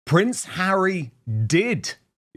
Prince Harry did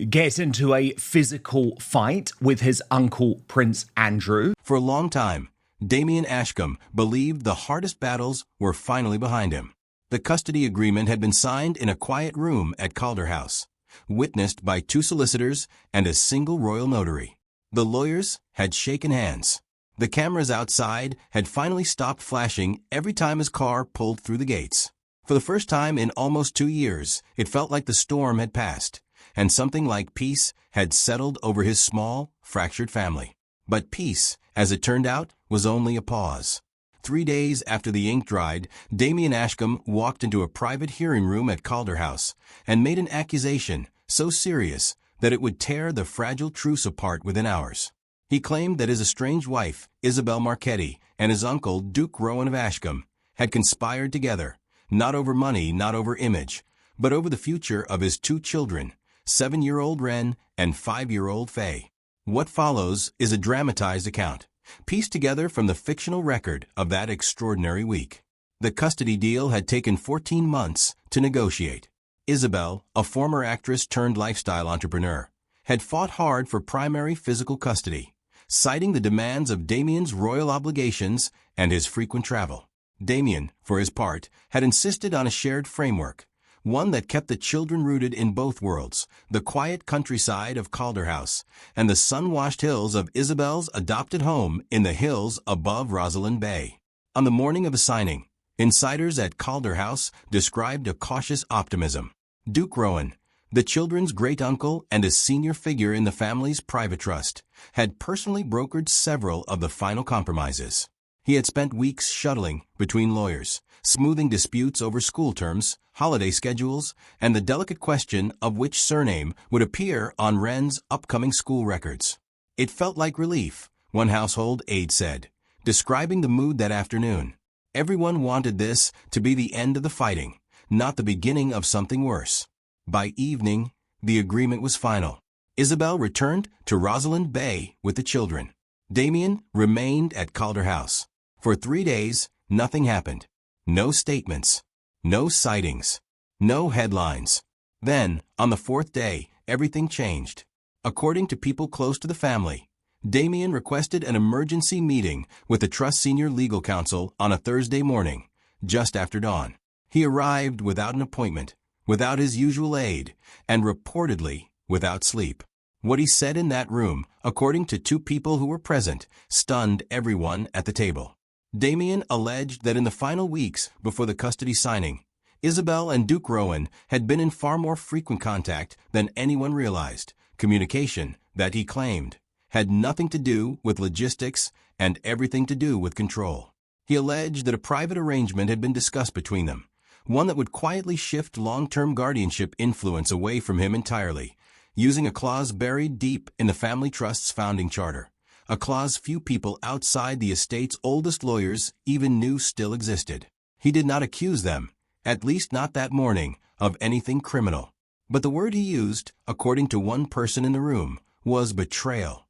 get into a physical fight with his uncle, Prince Andrew. For a long time, Damien Ashcombe believed the hardest battles were finally behind him. The custody agreement had been signed in a quiet room at Calder House, witnessed by 2 solicitors and a single royal notary. The lawyers had shaken hands. The cameras outside had finally stopped flashing every time his car pulled through the gates. For the first time in almost 2 years, it felt like the storm had passed, and something like peace had settled over his small, fractured family. But peace, as it turned out, was only a pause. 3 days after the ink dried, Damien Ashcombe walked into a private hearing room at Calder House and made an accusation so serious that it would tear the fragile truce apart within hours. He claimed that his estranged wife, Isabel Marchetti, and his uncle, Duke Rowan of Ashcombe, had conspired together, not over money, not over image, but over the future of his 2 children, 7-year-old Ren and 5-year-old Faye. What follows is a dramatized account, pieced together from the fictional record of that extraordinary week. The custody deal had taken 14 months to negotiate. Isabel, a former actress turned lifestyle entrepreneur, had fought hard for primary physical custody, citing the demands of Damien's royal obligations and his frequent travel. Damien, for his part, had insisted on a shared framework, one that kept the children rooted in both worlds, the quiet countryside of Calder House and the sun-washed hills of Isabel's adopted home in the hills above Rosalind Bay. On the morning of the signing, insiders at Calder House described a cautious optimism. Duke Rowan, the children's great-uncle and a senior figure in the family's private trust, had personally brokered several of the final compromises. He had spent weeks shuttling between lawyers, smoothing disputes over school terms, holiday schedules, and the delicate question of which surname would appear on Ren's upcoming school records. It felt like relief, one household aide said, describing the mood that afternoon. Everyone wanted this to be the end of the fighting, not the beginning of something worse. By evening, the agreement was final. Isabel returned to Rosalind Bay with the children. Damien remained at Calder House. For 3 days, nothing happened. No statements. No sightings. No headlines. Then, on the 4th day, everything changed. According to people close to the family, Damien requested an emergency meeting with the Trust's senior legal counsel on a Thursday morning, just after dawn. He arrived without an appointment, without his usual aide, and reportedly without sleep. What he said in that room, according to 2 people who were present, stunned everyone at the table. Damien alleged that in the final weeks before the custody signing, Isabel and Duke Rowan had been in far more frequent contact than anyone realized. Communication, that he claimed, had nothing to do with logistics and everything to do with control. He alleged that a private arrangement had been discussed between them, one that would quietly shift long-term guardianship influence away from him entirely, using a clause buried deep in the family trust's founding charter, a clause few people outside the estate's oldest lawyers even knew still existed. He did not accuse them, at least not that morning, of anything criminal. But the word he used, according to one person in the room, was betrayal.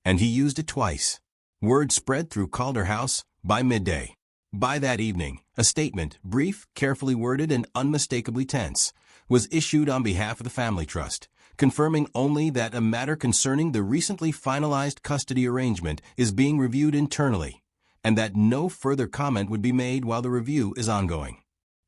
And he used it twice. Word spread through Calder House by midday. By that evening, a statement, brief, carefully worded, and unmistakably tense, was issued on behalf of the family trust, confirming only that a matter concerning the recently finalized custody arrangement is being reviewed internally, and that no further comment would be made while the review is ongoing.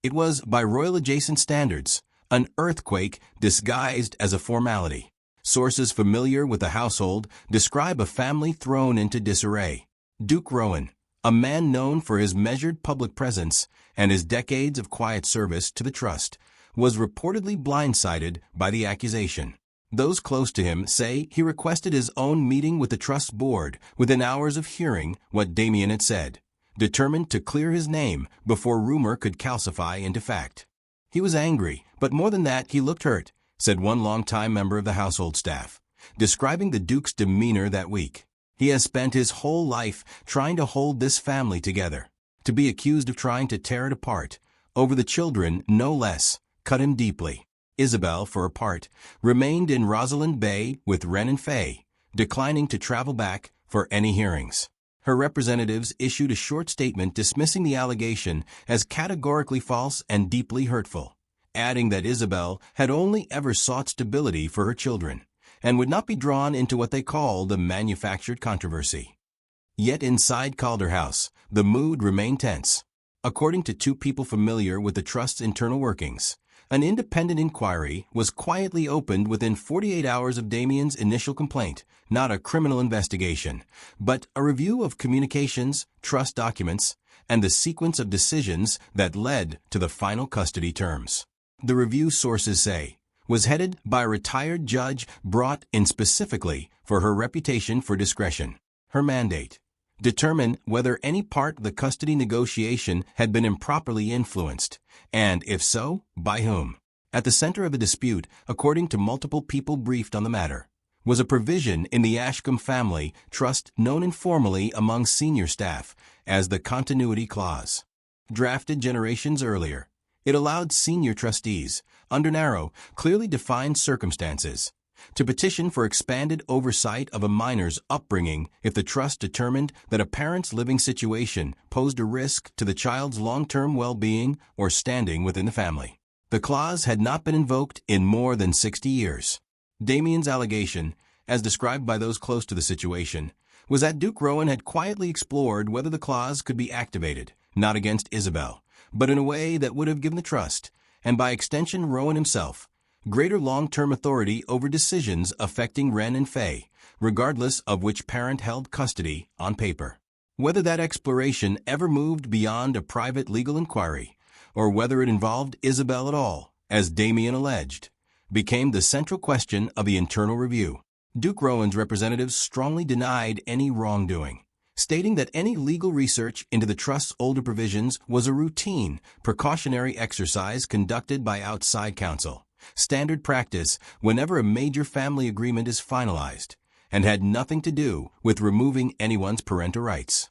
It was, by royal adjacent standards, an earthquake disguised as a formality. Sources familiar with the household describe a family thrown into disarray. Duke Rowan, a man known for his measured public presence and his decades of quiet service to the trust, was reportedly blindsided by the accusation. Those close to him say he requested his own meeting with the trust's board within hours of hearing what Damien had said, determined to clear his name before rumor could calcify into fact. He was angry, but more than that, he looked hurt, said one longtime member of the household staff, describing the Duke's demeanor that week. He has spent his whole life trying to hold this family together. To be accused of trying to tear it apart, over the children no less, cut him deeply. Isabel, for her part, remained in Rosalind Bay with Ren and Faye, declining to travel back for any hearings. Her representatives issued a short statement dismissing the allegation as categorically false and deeply hurtful. adding that Isabel had only ever sought stability for her children and would not be drawn into what they call the manufactured controversy. Yet inside Calder House, the mood remained tense. According to two people familiar with the trust's internal workings, an independent inquiry was quietly opened within 48 hours of Damien's initial complaint, not a criminal investigation, but a review of communications, trust documents, and the sequence of decisions that led to the final custody terms. The review, sources say, was headed by a retired judge brought in specifically for her reputation for discretion. Her mandate: determine whether any part of the custody negotiation had been improperly influenced, and if so, by whom. At the center of the dispute, according to multiple people briefed on the matter, was a provision in the Ashcombe family trust known informally among senior staff as the Continuity Clause. Drafted generations earlier, it allowed senior trustees, under narrow, clearly defined circumstances, to petition for expanded oversight of a minor's upbringing if the trust determined that a parent's living situation posed a risk to the child's long-term well-being or standing within the family. The clause had not been invoked in more than 60 years. Damien's allegation, as described by those close to the situation, was that Duke Rowan had quietly explored whether the clause could be activated, not against Isabel, but in a way that would have given the trust, and by extension Rowan himself, greater long-term authority over decisions affecting Wren and Faye, regardless of which parent held custody on paper. Whether that exploration ever moved beyond a private legal inquiry, or whether it involved Isabel at all, as Damien alleged, became the central question of the internal review. Duke Rowan's representatives strongly denied any wrongdoing, stating that any legal research into the trust's older provisions was a routine, precautionary exercise conducted by outside counsel, standard practice whenever a major family agreement is finalized, and had nothing to do with removing anyone's parental rights.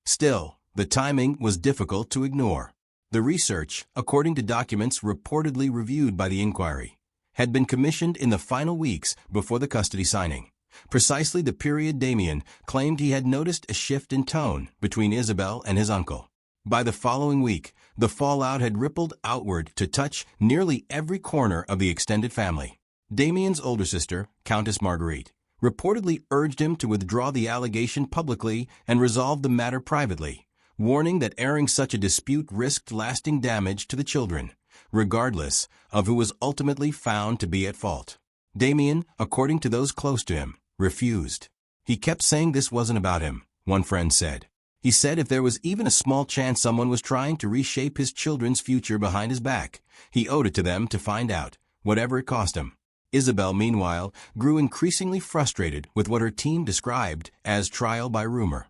Still, the timing was difficult to ignore. The research, according to documents reportedly reviewed by the inquiry, had been commissioned in the final weeks before the custody signing, precisely the period Damien claimed he had noticed a shift in tone between Isabel and his uncle. By the following week, the fallout had rippled outward to touch nearly every corner of the extended family. Damien's older sister, Countess Marguerite, reportedly urged him to withdraw the allegation publicly and resolve the matter privately, warning that airing such a dispute risked lasting damage to the children, regardless of who was ultimately found to be at fault. Damien, according to those close to him, refused. He kept saying this wasn't about him, one friend said. He said if there was even a small chance someone was trying to reshape his children's future behind his back, he owed it to them to find out, whatever it cost him. Isabel, meanwhile, grew increasingly frustrated with what her team described as trial by rumor.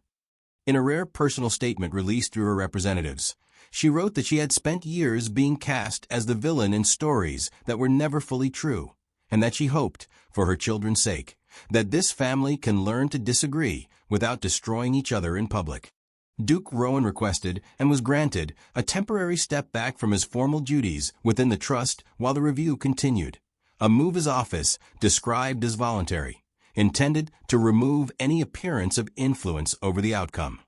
In a rare personal statement released through her representatives, she wrote that she had spent years being cast as the villain in stories that were never fully true, and that she hoped, for her children's sake, that this family can learn to disagree without destroying each other in public. Duke Rowan requested, and was granted, a temporary step back from his formal duties within the trust while the review continued, a move his office described as voluntary, intended to remove any appearance of influence over the outcome.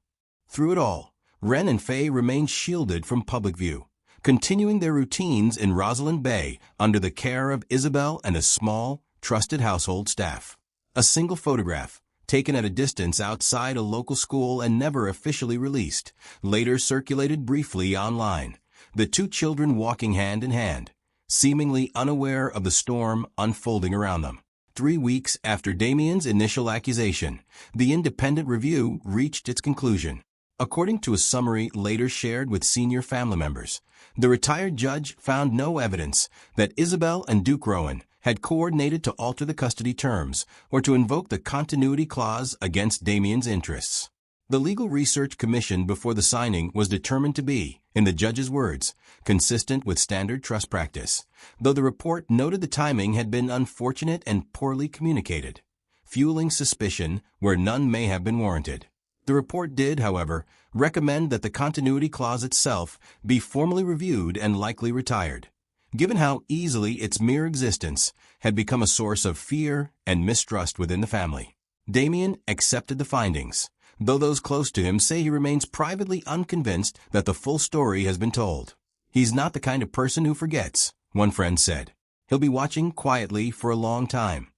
Through it all, Wren and Faye remained shielded from public view, continuing their routines in Rosalind Bay under the care of Isabel and a small, trusted household staff. A single photograph, taken at a distance outside a local school and never officially released, later circulated briefly online, the two children walking hand in hand, seemingly unaware of the storm unfolding around them. 3 weeks after Damien's initial accusation, the independent review reached its conclusion. According to a summary later shared with senior family members, the retired judge found no evidence that Isabel and Duke Rowan had coordinated to alter the custody terms or to invoke the continuity clause against Damien's interests. The legal research commissioned before the signing was determined to be, in the judge's words, consistent with standard trust practice, though the report noted the timing had been unfortunate and poorly communicated, fueling suspicion where none may have been warranted. The report did, however, recommend that the continuity clause itself be formally reviewed and likely retired, given how easily its mere existence had become a source of fear and mistrust within the family. Damien accepted the findings, though those close to him say he remains privately unconvinced that the full story has been told. He's not the kind of person who forgets, one friend said. He'll be watching quietly for a long time.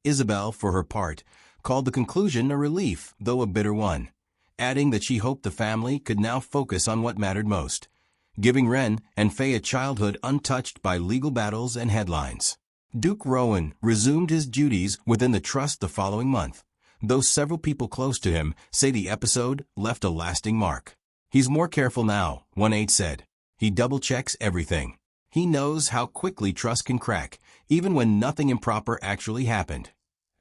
Isabel, for her part, called the conclusion a relief, though a bitter one, adding that she hoped the family could now focus on what mattered most, giving Ren and Faye a childhood untouched by legal battles and headlines. Duke Rowan resumed his duties within the trust the following month, though several people close to him say the episode left a lasting mark. He's more careful now, one aide said. He double-checks everything. He knows how quickly trust can crack, even when nothing improper actually happened.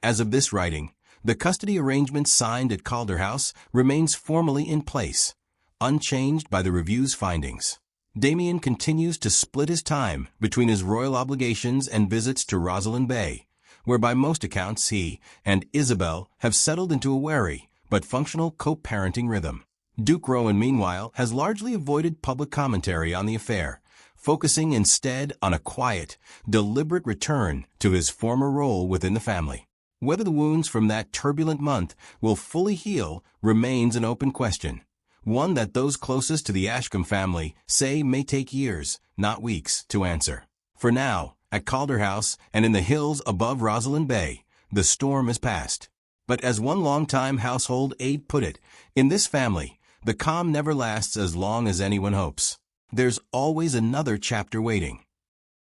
As of this writing, the custody arrangement signed at Calder House remains formally in place, unchanged by the review's findings. Damien continues to split his time between his royal obligations and visits to Rosalind Bay, where by most accounts he and Isabel have settled into a wary but functional co-parenting rhythm. Duke Rowan, meanwhile, has largely avoided public commentary on the affair, focusing instead on a quiet, deliberate return to his former role within the family. Whether the wounds from that turbulent month will fully heal remains an open question, one that those closest to the Ashcombe family say may take years, not weeks, to answer. For now, at Calder House and in the hills above Rosalind Bay, the storm is past. But as one longtime household aide put it, in this family, the calm never lasts as long as anyone hopes. There's always another chapter waiting.